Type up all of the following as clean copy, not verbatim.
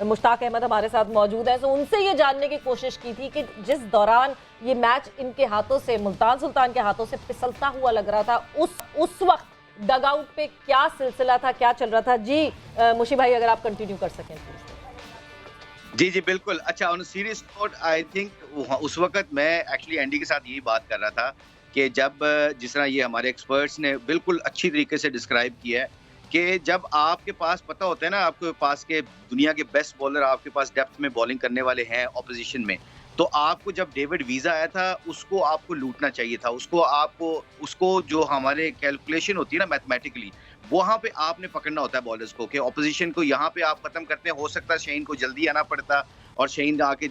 मुश्ताक अहमद हमारे साथ मौजूद है, तो उनसे ये जानने की कोशिश की थी कि जिस दौरान ये मैच इनके हाथों से, मुल्तान सुल्तान के हाथों से फिसलता हुआ लग रहा था, उस वक्त डग आउट पे क्या सिलसिला था, क्या चल रहा था। जी मुशी भाई, अगर आप कंटिन्यू कर सकें जी जी बिल्कुल। अच्छा, on serious note, I think उस वक्त मैं एक्चुअली एंडी के साथ यही बात कर रहा था कि जब जिस तरह ये हमारे एक्सपर्ट्स ने बिल्कुल अच्छी तरीके से डिस्क्राइब किया है कि जब आपके पास पता होता है ना, आपके पास के दुनिया के बेस्ट बॉलर आपके पास डेप्थ में बॉलिंग करने वाले हैं ऑपोजिशन में, तो आपको जब डेविड वीजा आया था उसको आपको लूटना चाहिए था, उसको जो हमारे कैलकुलेशन होती है ना मैथमेटिकली, वहां पे आपने पकड़ना होता है बॉलर्स को कि ऑपोजिशन को यहाँ पे आप खत्म करते हैं। हो सकता है शहीन को जल्दी आना पड़ता और शहीन आके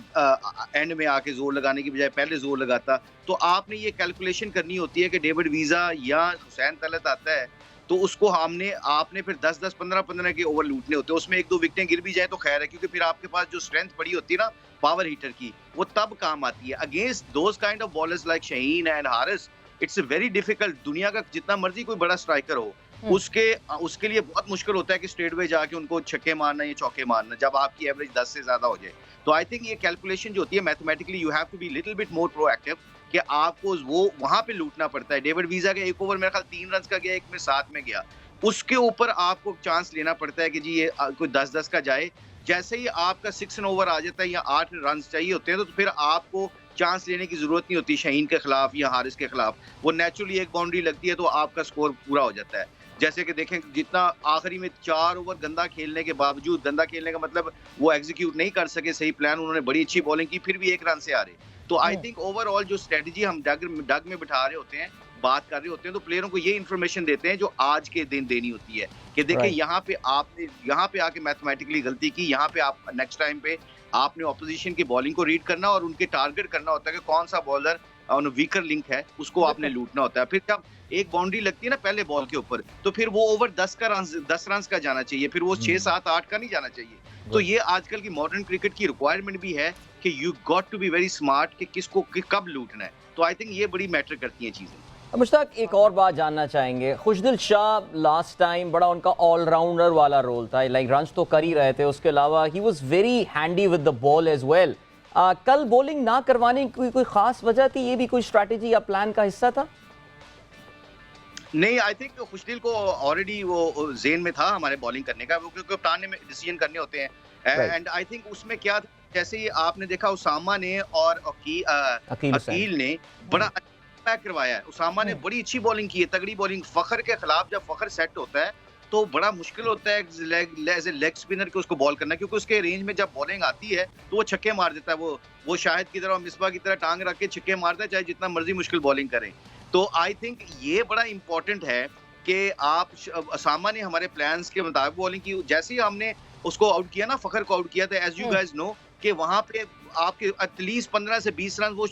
एंड में आके जोर लगाने की बजाय पहले जोर लगाता। तो आपने ये कैलकुलेशन करनी होती है कि डेविड वीजा या हुसैन तलत आता है तो उसको आपने फिर 10-10 15-15 के ओवर लूटने होते हैं। उसमें 1-2 विकेटें गिर भी जाए तो खैर है, क्योंकि फिर आपके पास जो स्ट्रेंथ पड़ी होती है ना पावर हीटर की, वो तब काम आती है against those kind of bowlers like Shaheen and Haris. It's very difficult. दुनिया का जितना मर्जी कोई बड़ा स्ट्राइकर हो, उसके लिए बहुत मुश्किल होता है कि स्ट्रेट वे जाके उनको छक्के मारना या चौके मारना जब आपकी एवरेज 10 से ज्यादा हो जाए। तो आई थिंक ये कैलकुलेशन जो होती है mathematically, you have to be little bit more proactive कि आपको वो वहां पे लूटना पड़ता है। डेविड वीजा के एक ओवर मेरे ख्याल 3 रन का गया, एक में 7 में गया, उसके ऊपर आपको चांस लेना पड़ता है कि जी ये कोई 10-10 का जाए। जैसे ही आपका 6 ओवर आ जाता है या 8 रन चाहिए होते हैं तो फिर आपको चांस लेने की जरूरत नहीं होती शहीन के खिलाफ या हारिस के खिलाफ। वो नेचुरली एक बाउंड्री लगती है तो आपका स्कोर पूरा हो जाता है। जैसे कि देखें, जितना आखिरी में 4 ओवर गंदा खेलने के बावजूद, गंदा खेलने का मतलब वो एग्जीक्यूट नहीं कर सके सही प्लान, उन्होंने बड़ी अच्छी बॉलिंग की, फिर भी 1 रन से आ रहे। तो आई थिंक ओवरऑल जो स्ट्रेटजी हम डग में बिठा रहे होते हैं, बात कर रहे होते हैं, तो प्लेयरों को ये इन्फॉर्मेशन देते हैं जो आज के दिन देनी होती है कि देखें यहाँ पे आपने यहाँ पे आके मैथमेटिकली गलती की, यहाँ पे आप नेक्स्ट टाइम पे आपने ऑपोजिशन की बॉलिंग को रीड करना और उनके टारगेट करना होता है कि कौन सा बॉलर ऑन वीकर लिंक है, उसको आपने लूटना होता है। फिर जब एक बाउंड्री लगती है ना पहले बॉल के ऊपर, तो फिर वो ओवर 10 रन का जाना चाहिए, फिर वो 6, 7, 8 का नहीं जाना चाहिए। तो ये आजकल की मॉडर्न क्रिकेट की रिक्वायरमेंट भी है कि you got to be very smart कि किसको कब लूटना है। तो आई थिंक ये बड़ी मैटर करती हैं चीजें। मुश्ताक, एक और बात जानना चाहेंगे। खुशदिल शाह लास्ट टाइम बड़ा उनका ऑलराउंडर वाला रोल था, लाइक रन्स तो कर ही रहे थे, उसके अलावा he was very handy with the ball as well. कल बॉलिंग ना करवाने की कोई खास वजह थी? ये भी कोई स्ट्रैटेजी या प्लान का हिस्सा था? नहीं, आई थिंक खुशदिल को ऑलरेडी वो जेन में था हमारे बॉलिंग करने का, वो क्योंकि कप्तान ने डिसीजन करने होते हैं। एंड आई थिंक उसमें क्या, जैसे ही आपने देखा उसामा ने और अकील ने बड़ा पैक करवाया है। उसामा ने बड़ी अच्छी बॉलिंग की है, तगड़ी बॉलिंग फखर के खिलाफ। जब फखर सेट होता है तो बड़ा मुश्किल होता है एज ए लेग स्पिनर के उसको बॉल करना, क्योंकि उसके रेंज में जब बॉलिंग आती है तो वो छक्के मार देता है। वो शाहिद की तरह, मिसबा की तरह टांग रख के छक्के मारता है, चाहे जितना मर्जी मुश्किल बॉलिंग करें। तो आई थिंक ये बड़ा इंपॉर्टेंट है कि आप उसामा ने हमारे प्लान्स के मुताबिक बॉलिंग की। जैसे ही हमने उसको आउट किया ना, फखर को आउट किया था, एज यू गाइस नो कि वहां पे आपके एटलीस्ट 15 से 20 रन वो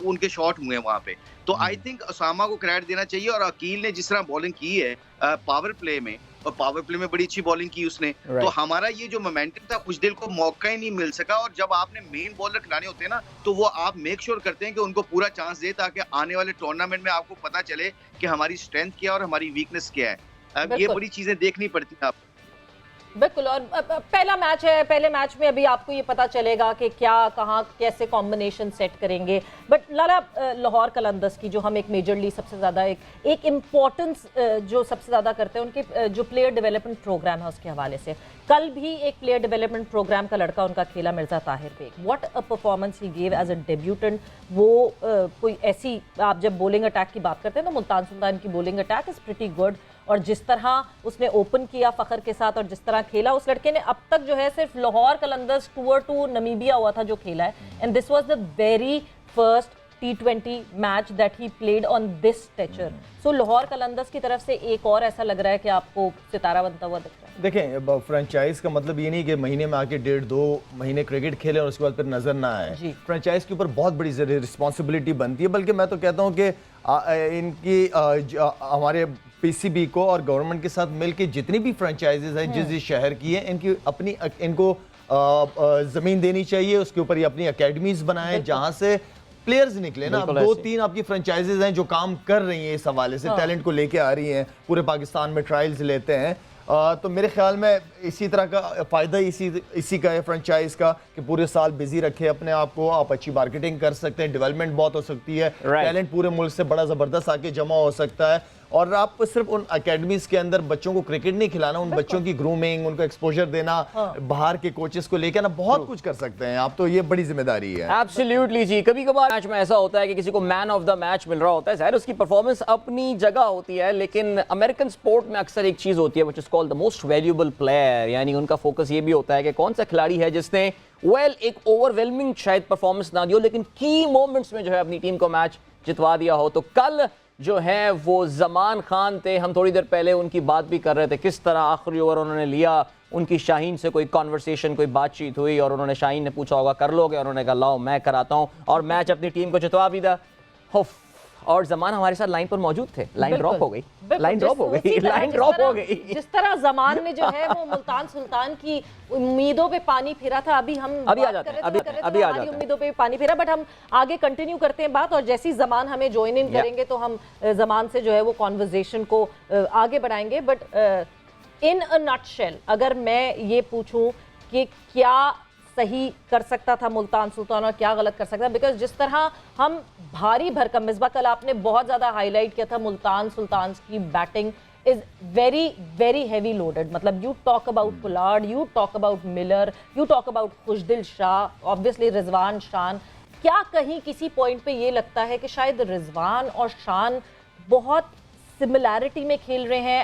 उनके शॉट हुए हैं वहां पे। तो आई थिंक उसामा को क्रेडिट देना चाहिए। और अकील ने जिस तरह बॉलिंग की है पावर प्ले में, और पावर प्ले में बड़ी अच्छी बॉलिंग की उसने, तो हमारा ये जो मोमेंटम था खुशदिल को मौका ही नहीं मिल सका। और जब आपने मेन बॉलर खिलाने होते हैं ना, तो वो आप मेक श्योर करते हैं कि उनको पूरा चांस दे, ताकि आने वाले टूर्नामेंट में आपको पता चले कि हमारी स्ट्रेंथ क्या है और हमारी वीकनेस क्या है। अब ये बड़ी चीजें देखनी पड़ती है आपको। बिल्कुल। और पहला मैच है, पहले मैच में अभी आपको ये पता चलेगा कि क्या, कहाँ, कैसे कॉम्बिनेशन सेट करेंगे। बट लाला, लाहौर कलंदर्स की जो हम एक मेजरली सबसे ज़्यादा एक इम्पोर्टेंस जो सबसे ज़्यादा करते हैं, उनके जो प्लेयर डेवलपमेंट प्रोग्राम है उसके हवाले से, कल भी एक प्लेयर डेवलपमेंट प्रोग्राम का लड़का उनका खेला, Mirza Tahir Baig. What a performance he gave as a debutant. वो कोई ऐसी, आप जब बॉलिंग अटैक की बात करते हैं तो मुल्तान सुल्तान की bowling attack is pretty good. और जिस तरह उसने ओपन किया फखर के साथ और जिस तरह खेला, उस लड़के ने अब तक जो है सिर्फ Lahore Qalandars tour to Namibia हुआ था जो खेला है, and this was the very first T20 match that he played on this stature. So Lahore Qalandars की तरफ से एक और ऐसा लग रहा है कि आपको सितारा बनता हुआ दिख रहा है। देखें, फ्रेंचाइज का मतलब ये नहीं कि महीने में आके 1.5-2 महीने क्रिकेट खेले और उसके बाद फिर नजर ना आए। फ्रेंचाइज के ऊपर बहुत बड़ी रिस्पॉन्सिबिलिटी बनती है। बल्कि मैं तो कहता हूँ कि इनकी हमारे पीसीबी को और गवर्नमेंट के साथ मिलकर जितनी भी फ्रेंचाइजेज हैं जिस शहर की है, इनकी अपनी इनको जमीन देनी चाहिए, उसके ऊपर ये अपनी अकेडमीज बनाए जहां से प्लेयर्स निकले ना। 2-3 आपकी फ्रेंचाइजेज हैं जो काम कर रही हैं इस हवाले से, टैलेंट को लेके आ रही हैं, पूरे पाकिस्तान में ट्रायल्स लेते हैं। तो मेरे ख्याल में इसी तरह का फ़ायदा इसी का है फ्रेंचाइज का कि पूरे साल बिजी रखे अपने आप को, आप अच्छी मार्केटिंग कर सकते हैं, डेवलपमेंट बहुत हो सकती है, टैलेंट पूरे मुल्क से बड़ा ज़बरदस्त आके जमा हो सकता है। और आप सिर्फ उन अकेडमीज के अंदर बच्चों को क्रिकेट नहीं खिलाना, उन बच्चों की ग्रूमिंग, उनको एक्सपोजर देना, बाहर के कोचेस को लेकर ना बहुत कुछ कर सकते हैं आप, तो ये बड़ी जिम्मेदारी है। एब्सोल्युटली जी। कभी कभार मैच में ऐसा होता है कि किसी को मैन ऑफ द मैच मिल रहा होता है, जाहिर उसकी परफॉर्मेंस अपनी जगह होती है, लेकिन अमेरिकन स्पोर्ट में अक्सर एक चीज होती है which is called the most valuable player, यानी उनका फोकस ये भी होता है कि कौन सा खिलाड़ी है जिसने एक ओवरवेलमिंग शायद परफॉर्मेंस ना दी हो लेकिन की मोमेंट्स में जो है अपनी टीम को मैच जितवा दिया हो। तो कल जो है वो जमान खान थे, हम थोड़ी देर पहले उनकी बात भी कर रहे थे, किस तरह आखिरी ओवर उन्होंने लिया, उनकी शाहीन से कोई कॉन्वर्सेशन, कोई बातचीत हुई और उन्होंने शाहीन ने पूछा होगा कर लोगे, और उन्होंने कहा लाओ मैं कराता हूं, और मैच अपनी टीम को जितवा भी दिया। और जमान हमारे साथ लाइन पर मौजूद थे, लाइन ड्रॉप हो गई, लाइन ड्रॉप हो गई, लाइन ड्रॉप हो गई। जिस तरह जमान ने जो है वो मुल्तान सुल्तान की उम्मीदों पे पानी फेरा था, अभी हम अभी आ जाते हैं, अभी आ जाते हैं, उम्मीदों पे पानी फेरा, बट हम आगे कंटिन्यू करते हैं बात, और जैसे ही जमान हमें ज्वाइन इन करेंगे तो हम जमान से जो है वो कॉन्वर्जेशन को आगे बढ़ाएंगे। बट इन अ नटशेल अगर मैं ये पूछूं कि क्या सही कर सकता था मुल्तान सुल्तान और क्या गलत कर सकता, बिकॉज जिस तरह हम भारी भरकम, मिसबा कल आपने बहुत ज्यादा हाईलाइट किया था मुल्तान सुल्तान की batting is very very heavy loaded, मतलब you talk about Pollard, you talk about Miller, you talk about Khushdil Shah, obviously Rizwan Shan. क्या कहीं किसी पॉइंट पे ये लगता है कि शायद रिजवान और शान बहुत सिमिलैरिटी में खेल रहे हैं,